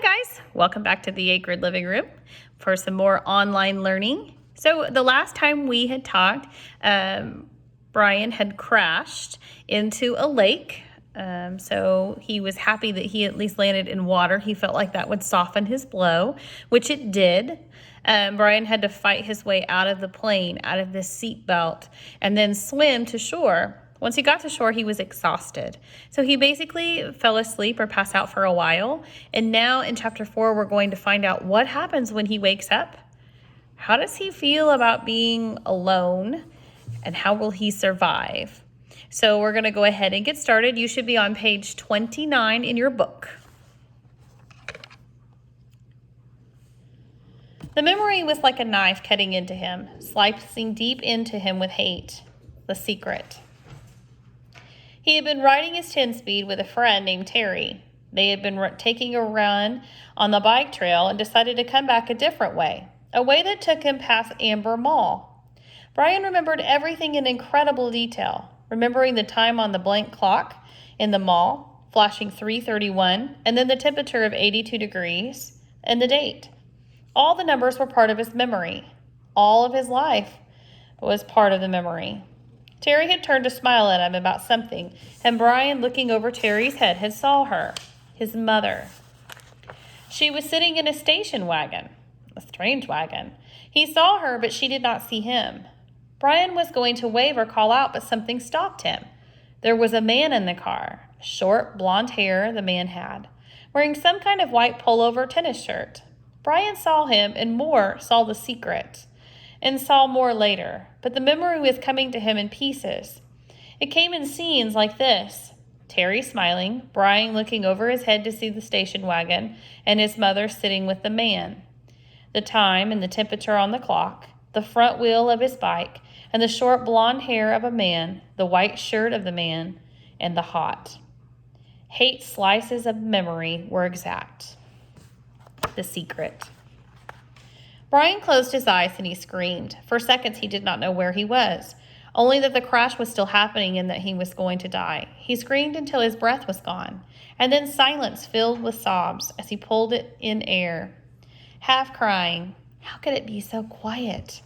Hi guys, welcome back to the 8th-grade living room for some more online learning. So the last time we had talked, Brian had crashed into a lake. So he was happy that he at least landed in water. He felt like that would soften his blow, which it did. Brian had to fight his way out of the plane, out of this seat belt, and then swim to shore. Once he got to shore, he was exhausted. So he basically fell asleep or passed out for a while. And now in chapter 4, we're going to find out what happens when he wakes up. How does he feel about being alone? And how will he survive? So we're going to go ahead and get started. You should be on page 29 in your book. The memory was like a knife cutting into him, slicing deep into him with hate. The secret. He had been riding his 10-speed with a friend named Terry. They had been taking a run on the bike trail and decided to come back a different way, a way that took him past Amber Mall. Brian remembered everything in incredible detail, remembering the time on the blank clock in the mall, flashing 3:31, and then the temperature of 82 degrees, and the date. All the numbers were part of his memory. All of his life was part of the memory. Terry had turned to smile at him about something, and Brian, looking over Terry's head, had saw her, his mother. She was sitting in a station wagon, a strange wagon. He saw her, but she did not see him. Brian was going to wave or call out, but something stopped him. There was a man in the car, short blonde hair the man had, wearing some kind of white pullover tennis shirt. Brian saw him, and more saw the secret. And saw more later, but the memory was coming to him in pieces. It came in scenes like this. Terry smiling, Brian looking over his head to see the station wagon, and his mother sitting with the man. The time and the temperature on the clock, the front wheel of his bike, and the short blonde hair of a man, the white shirt of the man, and the hot. Hate slices of memory were exact. The secret. Brian closed his eyes and he screamed. For seconds he did not know where he was, only that the crash was still happening and that he was going to die. He screamed until his breath was gone, and then silence filled with sobs as he pulled it in air, half crying, how could it be so quiet?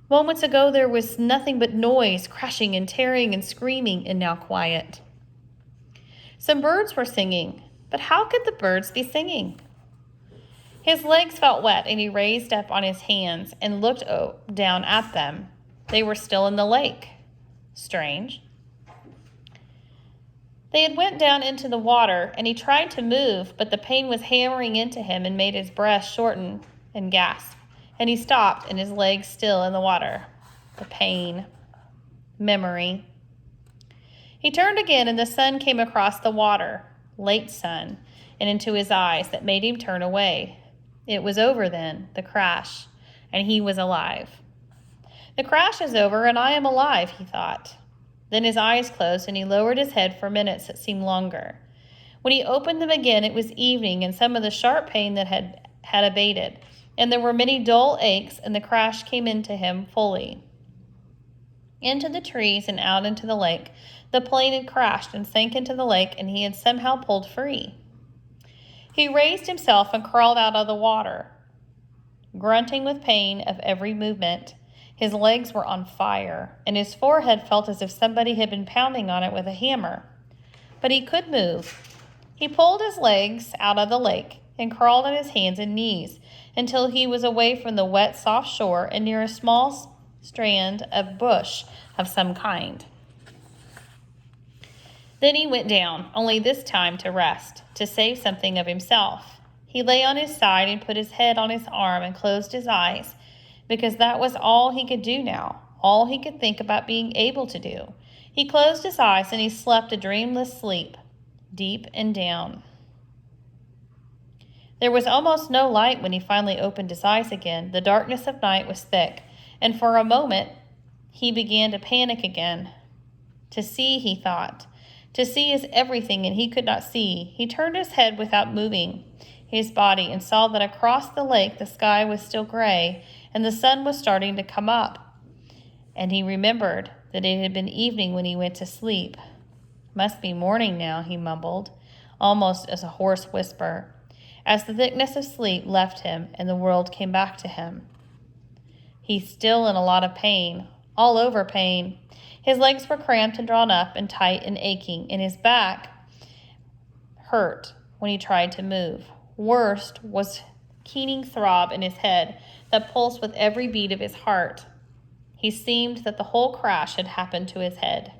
Moments ago there was nothing but noise, crashing and tearing and screaming, and now quiet. Some birds were singing, but how could the birds be singing? His legs felt wet, and he raised up on his hands and looked down at them. They were still in the lake. Strange. They had went down into the water, and he tried to move, but the pain was hammering into him and made his breath shorten and gasp. And he stopped, and his legs still in the water. The pain. Memory. He turned again, and the sun came across the water, late sun, and into his eyes that made him turn away. It was over then, the crash, and he was alive. The crash is over, and I am alive, he thought. Then his eyes closed, and he lowered his head for minutes that seemed longer. When he opened them again, it was evening, and some of the sharp pain that had abated, and there were many dull aches, and the crash came into him fully. Into the trees and out into the lake. The plane had crashed and sank into the lake, and he had somehow pulled free. He raised himself and crawled out of the water, grunting with pain of every movement. His legs were on fire, and his forehead felt as if somebody had been pounding on it with a hammer. But he could move. He pulled his legs out of the lake and crawled on his hands and knees until he was away from the wet, soft shore and near a small strand of bush of some kind. Then he went down, only this time to rest, to save something of himself. He lay on his side and put his head on his arm and closed his eyes, because that was all he could do now, all he could think about being able to do. He closed his eyes and he slept a dreamless sleep, deep and down. There was almost no light when he finally opened his eyes again. The darkness of night was thick, and for a moment he began to panic again. To see, he thought. To see is everything, and he could not see. He turned his head without moving his body and saw that across the lake the sky was still gray, and the sun was starting to come up. And he remembered that it had been evening when he went to sleep. Must be morning now, he mumbled, almost as a hoarse whisper. as the thickness of sleep left him and the world came back to him. He's still in a lot of pain, all over pain. His legs were cramped and drawn up and tight and aching, and his back hurt when he tried to move. Worst was keening throb in his head that pulsed with every beat of his heart. He seemed that the whole crash had happened to his head.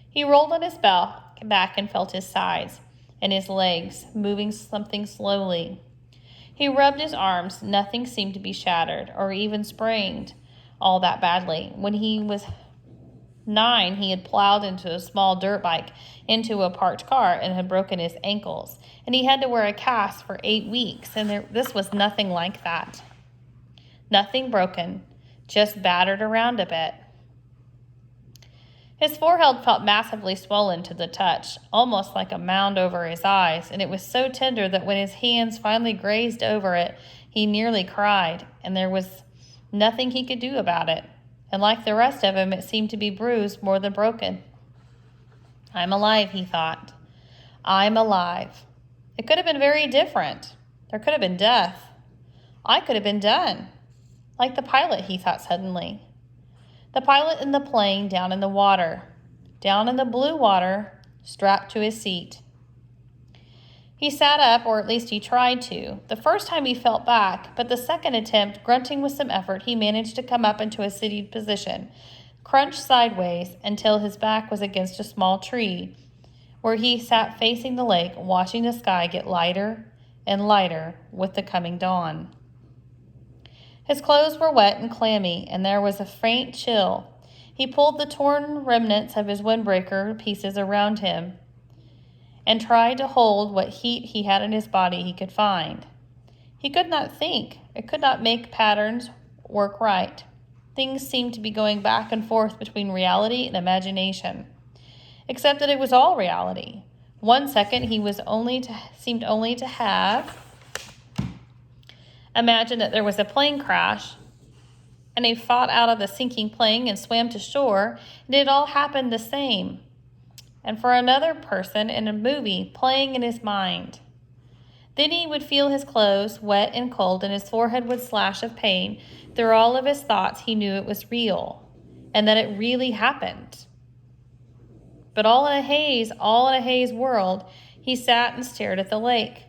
He rolled on his back and felt his sides and his legs moving something slowly. He rubbed his arms. Nothing seemed to be shattered or even sprained all that badly. When he was 9, he had plowed into a small dirt bike into a parked car and had broken his ankles. And he had to wear a cast for 8 weeks. And this was nothing like that. Nothing broken, just battered around a bit. His forehead felt massively swollen to the touch, almost like a mound over his eyes, and it was so tender that when his hands finally grazed over it, he nearly cried, and there was nothing he could do about it. And like the rest of him, it seemed to be bruised more than broken. I'm alive, he thought. I'm alive. It could have been very different. There could have been death. I could have been done. Like the pilot, he thought suddenly. The pilot in the plane down in the water, down in the blue water, strapped to his seat. He sat up, or at least he tried to. The first time he fell back, but the second attempt, grunting with some effort, he managed to come up into a seated position, crunched sideways until his back was against a small tree, where he sat facing the lake, watching the sky get lighter and lighter with the coming dawn. His clothes were wet and clammy, and there was a faint chill. He pulled the torn remnants of his windbreaker pieces around him and tried to hold what heat he had in his body he could find. He could not think. It could not make patterns work right. Things seemed to be going back and forth between reality and imagination, except that it was all reality. 1 second he seemed only to have imagined that there was a plane crash, and he fought out of the sinking plane and swam to shore, and it all happened the same. And for another person in a movie playing in his mind. Then he would feel his clothes wet and cold, and his forehead would slash of pain. Through all of his thoughts, he knew it was real, and that it really happened. But all in a haze world, he sat and stared at the lake,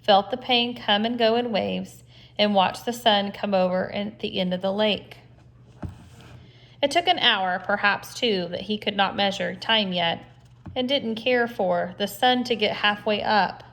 felt the pain come and go in waves, and watched the sun come over at the end of the lake. It took an hour, perhaps 2, that he could not measure time yet, and didn't care for, the sun to get halfway up.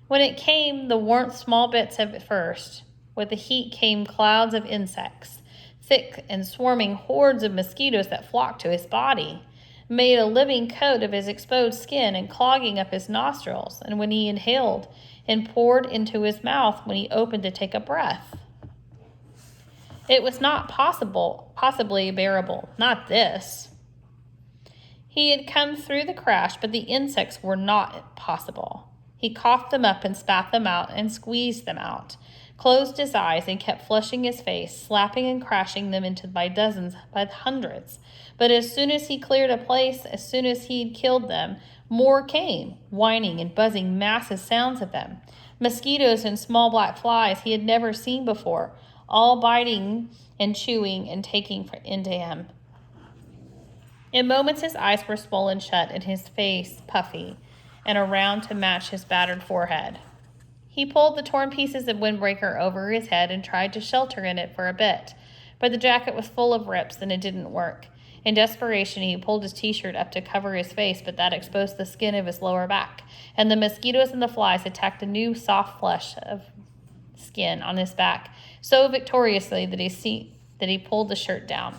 When it came, the warmth small bits of it first. With the heat came clouds of insects, thick and swarming hordes of mosquitoes that flocked to his body, made a living coat of his exposed skin and clogging up his nostrils, and when he inhaled, and poured into his mouth when he opened to take a breath. It was not possibly bearable, not this. He had come through the crash, but the insects were not possible. He coughed them up and spat them out and squeezed them out, closed his eyes and kept flushing his face, slapping and crashing them into by dozens, by hundreds. But as soon as he cleared a place, as soon as he'd killed them, more came, whining and buzzing massive sounds of them. Mosquitoes and small black flies he had never seen before, all biting and chewing and taking into him. In moments his eyes were swollen shut and his face puffy and around to match his battered forehead. He pulled the torn pieces of windbreaker over his head and tried to shelter in it for a bit, but the jacket was full of rips and it didn't work. In desperation, he pulled his t-shirt up to cover his face, but that exposed the skin of his lower back, and the mosquitoes and the flies attacked a new soft flesh of skin on his back so victoriously that he pulled the shirt down.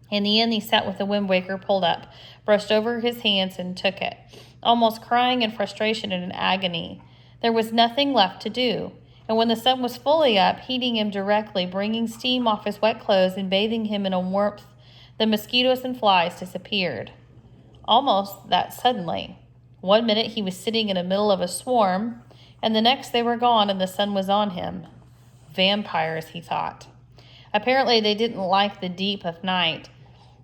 In the end, he sat with the windbreaker pulled up, brushed over his hands, and took it, almost crying in frustration and in agony. There was nothing left to do, and when the sun was fully up, heating him directly, bringing steam off his wet clothes and bathing him in a warmth, the mosquitoes and flies disappeared. Almost that suddenly. 1 minute he was sitting in the middle of a swarm, and the next they were gone and the sun was on him. Vampires, he thought. Apparently they didn't like the deep of night,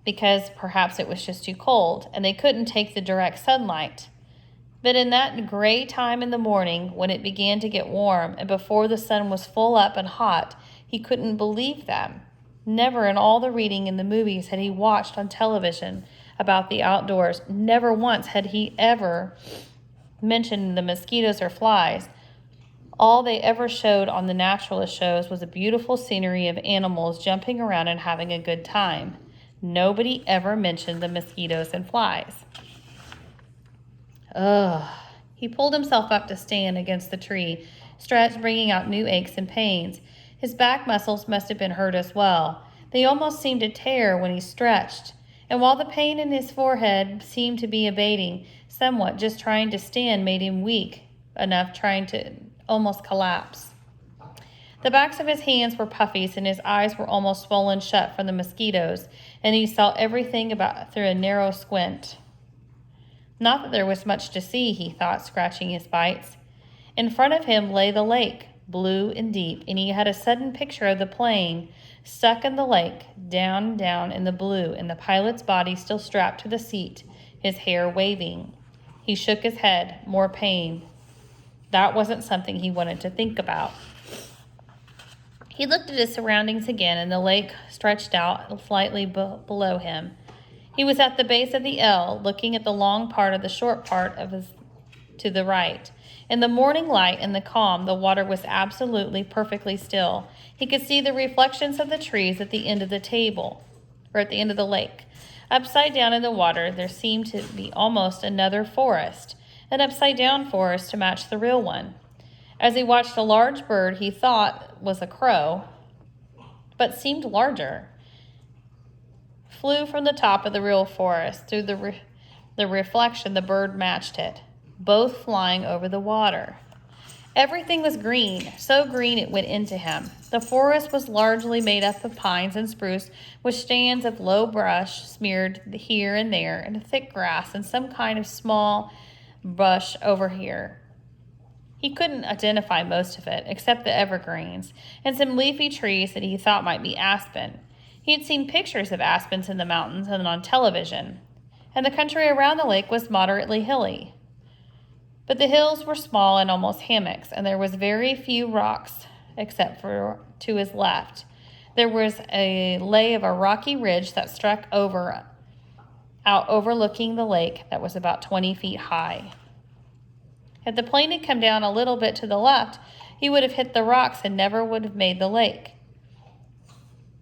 because perhaps it was just too cold, and they couldn't take the direct sunlight. But in that gray time in the morning, when it began to get warm, and before the sun was full up and hot, he couldn't believe them. Never in all the reading and the movies had he watched on television about the outdoors. Never once had he ever mentioned the mosquitoes or flies. All they ever showed on the naturalist shows was a beautiful scenery of animals jumping around and having a good time. Nobody ever mentioned the mosquitoes and flies. Ugh. He pulled himself up to stand against the tree, stretched, bringing out new aches and pains. His back muscles must have been hurt as well. They almost seemed to tear when he stretched. And while the pain in his forehead seemed to be abating somewhat, just trying to stand made him weak enough, trying to almost collapse. The backs of his hands were puffies, and his eyes were almost swollen shut from the mosquitoes, and he saw everything about through a narrow squint. Not that there was much to see, he thought, scratching his bites. In front of him lay the lake, blue and deep, and he had a sudden picture of the plane stuck in the lake, down in the blue, and the pilot's body still strapped to the seat, his hair waving. He shook his head, more pain. That wasn't something he wanted to think about. He looked at his surroundings again, and the lake stretched out slightly below him. He was at the base of the L, looking at the long part of the short part of his to the right. In the morning light and the calm, the water was absolutely perfectly still. He could see the reflections of the trees at the end of the table, or at the end of the lake. Upside down in the water, there seemed to be almost another forest, an upside-down forest to match the real one. As he watched a large bird he thought was a crow, but seemed larger, flew from the top of the real forest. Through the reflection, the bird matched it, both flying over the water. Everything was green, so green it went into him. The forest was largely made up of pines and spruce, with stands of low brush smeared here and there, and thick grass and some kind of small bush over here. He couldn't identify most of it, except the evergreens, and some leafy trees that he thought might be aspen. He had seen pictures of aspens in the mountains and on television, and the country around the lake was moderately hilly. But the hills were small and almost hammocks, and there was very few rocks except for to his left. There was a lay of a rocky ridge that struck out overlooking the lake that was about 20 feet high. If the plane had come down a little bit to the left, he would have hit the rocks and never would have made the lake.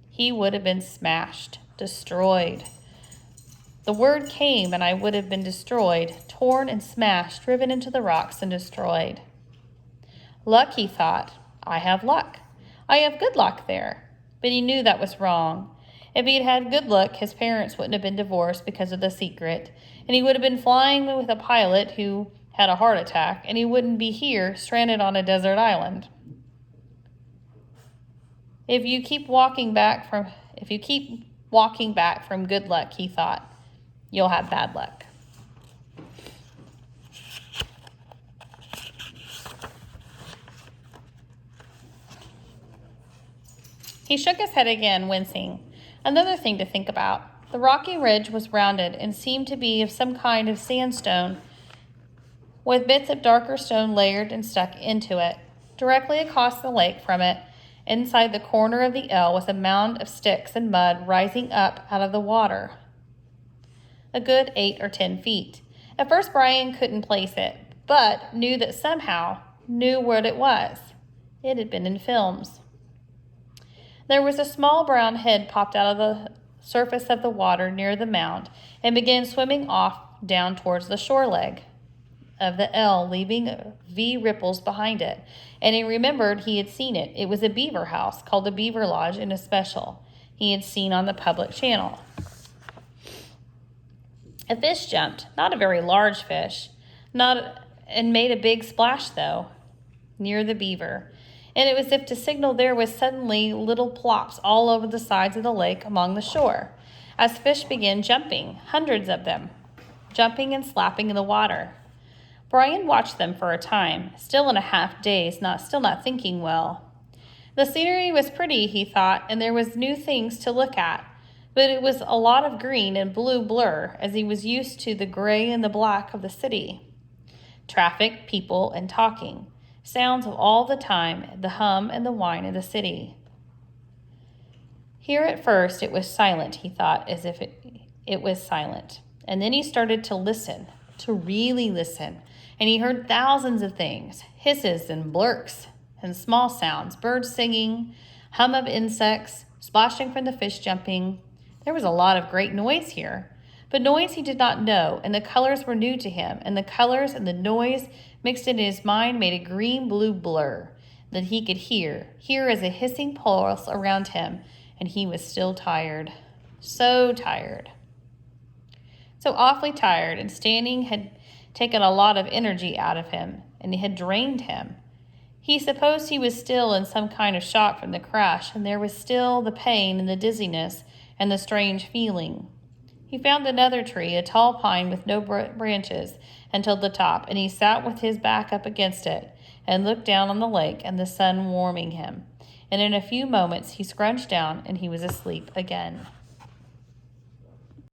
He would have been smashed, destroyed. The word came, and I would have been destroyed, torn and smashed, driven into the rocks and destroyed. Luck, he thought. I have luck. I have good luck there. But he knew that was wrong. If he had had good luck, his parents wouldn't have been divorced because of the secret, and he would have been flying with a pilot who had a heart attack, and he wouldn't be here, stranded on a desert island. If you keep walking back from good luck, he thought, you'll have bad luck. He shook his head again, wincing. Another thing to think about. The rocky ridge was rounded and seemed to be of some kind of sandstone, with bits of darker stone layered and stuck into it. Directly across the lake from it, inside the corner of the L, was a mound of sticks and mud rising up out of the water, a good 8 or 10 feet. At first Brian couldn't place it, but knew what it was. It had been in films. There was a small brown head popped out of the surface of the water near the mound and began swimming off down towards the shore leg of the L, leaving V ripples behind it. And he remembered he had seen it. It was a beaver house called the Beaver Lodge in a special he had seen on the public channel. A fish jumped, not a very large fish, and made a big splash, though, near the beaver. And it was as if to signal there was suddenly little plops all over the sides of the lake along the shore, as fish began jumping, hundreds of them, jumping and slapping in the water. Brian watched them for a time, still in a half daze, still not thinking well. The scenery was pretty, he thought, and there was new things to look at, but it was a lot of green and blue blur, as he was used to the gray and the black of the city. traffic, people, and talking. Sounds of all the time, the hum and the whine of the city. Here at first it was silent, he thought, as if it was silent. And then he started to listen, to really listen. And he heard thousands of things, hisses and blurks and small sounds, birds singing, hum of insects, splashing from the fish jumping. There was a lot of great noise here, but noise he did not know, and the colors were new to him, and the colors and the noise mixed in his mind made a green-blue blur that he could hear as a hissing pulse around him, and he was still tired, so tired. So awfully tired, and standing had taken a lot of energy out of him, and it had drained him. He supposed he was still in some kind of shock from the crash, and there was still the pain and the dizziness and the strange feeling. He found another tree, a tall pine with no branches until the top, and he sat with his back up against it and looked down on the lake and the sun warming him. And in a few moments he scrunched down and he was asleep again.